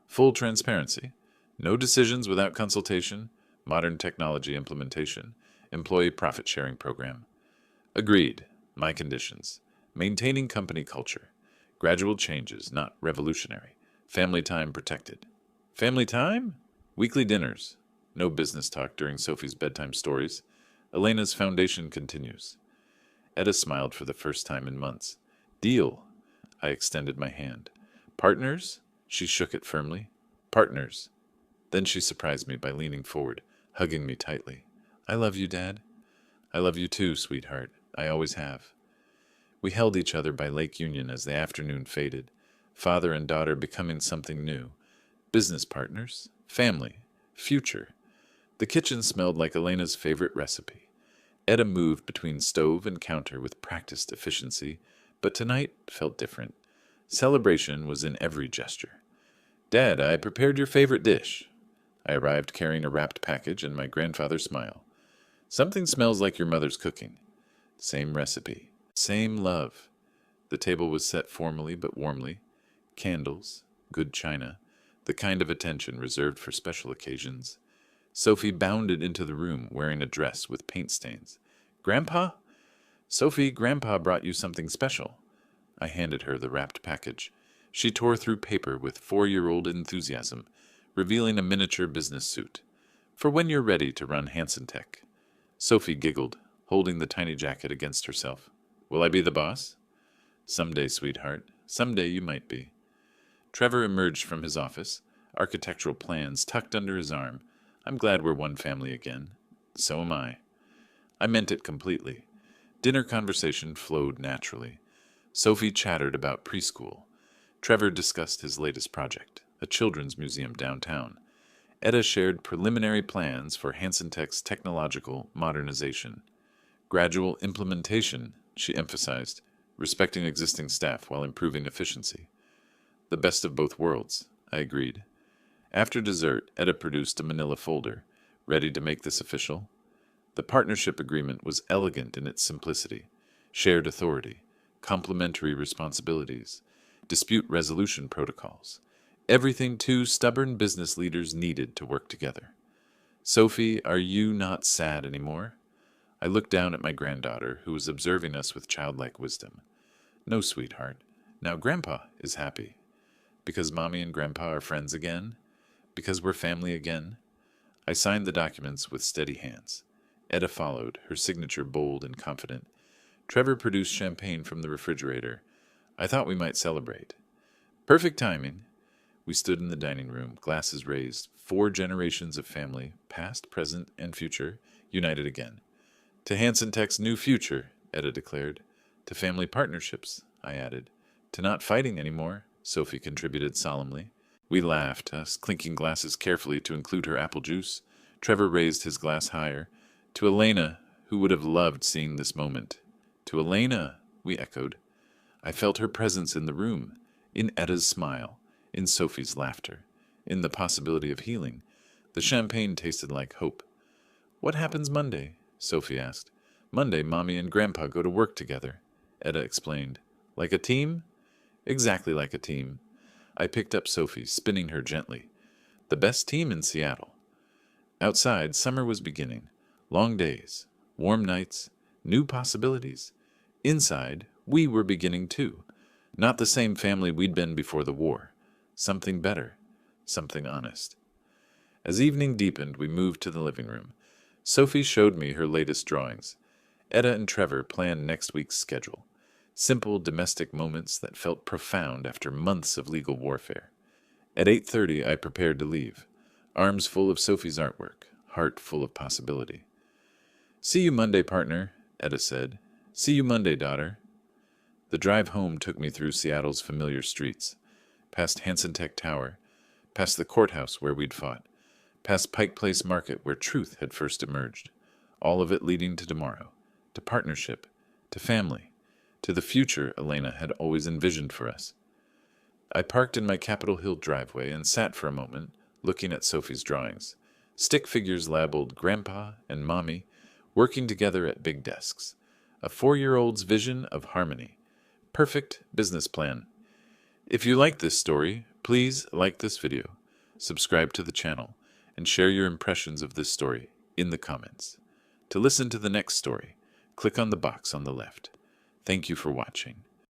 Full transparency. No decisions without consultation. Modern technology implementation. Employee profit-sharing program. Agreed. My conditions. Maintaining company culture. Gradual changes, not revolutionary. Family time protected. Family time? Weekly dinners. No business talk during Sophie's bedtime stories. Elena's foundation continues. Etta smiled for the first time in months. Deal. I extended my hand. Partners? She shook it firmly. Partners. Then she surprised me by leaning forward, hugging me tightly. I love you, Dad. I love you too, sweetheart. I always have. We held each other by Lake Union as the afternoon faded, father and daughter becoming something new. Business partners, family, future. The kitchen smelled like Elena's favorite recipe. Etta moved between stove and counter with practiced efficiency, but tonight felt different. Celebration was in every gesture. Dad, I prepared your favorite dish. I arrived carrying a wrapped package and my grandfather's smile. Something smells like your mother's cooking. Same recipe. Same love. The table was set formally but warmly. Candles, good china, the kind of attention reserved for special occasions. Sophie bounded into the room wearing a dress with paint stains. Grandpa? Sophie, Grandpa brought you something special. I handed her the wrapped package. She tore through paper with 4-year-old enthusiasm, revealing a miniature business suit. For when you're ready to run Hanson Tech. Sophie giggled, holding the tiny jacket against herself. Will I be the boss? Someday, sweetheart. Someday you might be. Trevor emerged from his office, architectural plans tucked under his arm. I'm glad we're one family again. So am I. I meant it completely. Dinner conversation flowed naturally. Sophie chattered about preschool. Trevor discussed his latest project, a children's museum downtown. Etta shared preliminary plans for Hanson Tech's technological modernization. Gradual implementation, she emphasized, respecting existing staff while improving efficiency. The best of both worlds, I agreed. After dessert, Etta produced a manila folder. Ready to make this official? The partnership agreement was elegant in its simplicity. Shared authority, complementary responsibilities, dispute resolution protocols. Everything two stubborn business leaders needed to work together. Sophie, are you not sad anymore? I looked down at my granddaughter, who was observing us with childlike wisdom. No, sweetheart. Now Grandpa is happy. Because Mommy and Grandpa are friends again? Because we're family again? I signed the documents with steady hands. Etta followed, her signature bold and confident. Trevor produced champagne from the refrigerator. I thought we might celebrate. Perfect timing. We stood in the dining room, glasses raised, 4 generations of family, past, present, and future, united again. To Hanson Tech's new future, Etta declared. To family partnerships, I added. To not fighting anymore, Sophie contributed solemnly. We laughed, us clinking glasses carefully to include her apple juice. Trevor raised his glass higher. To Elena, who would have loved seeing this moment. To Elena, we echoed. I felt her presence in the room, in Etta's smile, in Sophie's laughter, in the possibility of healing. The champagne tasted like hope. "What happens Monday?" Sophie asked. "Monday, Mommy and Grandpa go to work together," Etta explained. "Like a team?" "Exactly like a team." I picked up Sophie, spinning her gently. "The best team in Seattle." Outside, summer was beginning. Long days, warm nights, new possibilities. Inside, we were beginning too. Not the same family we'd been before the war. Something better. Something honest. As evening deepened, we moved to the living room. Sophie showed me her latest drawings. Etta and Trevor planned next week's schedule. Simple domestic moments that felt profound after months of legal warfare. At 8:30, I prepared to leave, arms full of Sophie's artwork, heart full of possibility. "See you Monday, partner," Etta said. "See you Monday, daughter." The drive home took me through Seattle's familiar streets, past Hansen Tech Tower, past the courthouse where we'd fought, past Pike Place Market where truth had first emerged, all of it leading to tomorrow, to partnership, to family, to the future Elena had always envisioned for us. I parked in my Capitol Hill driveway and sat for a moment, looking at Sophie's drawings. Stick figures labeled Grandpa and Mommy, working together at big desks. A 4-year-old's vision of harmony. Perfect business plan. If you like this story, please like this video, subscribe to the channel, and share your impressions of this story in the comments. To listen to the next story, click on the box on the left. Thank you for watching.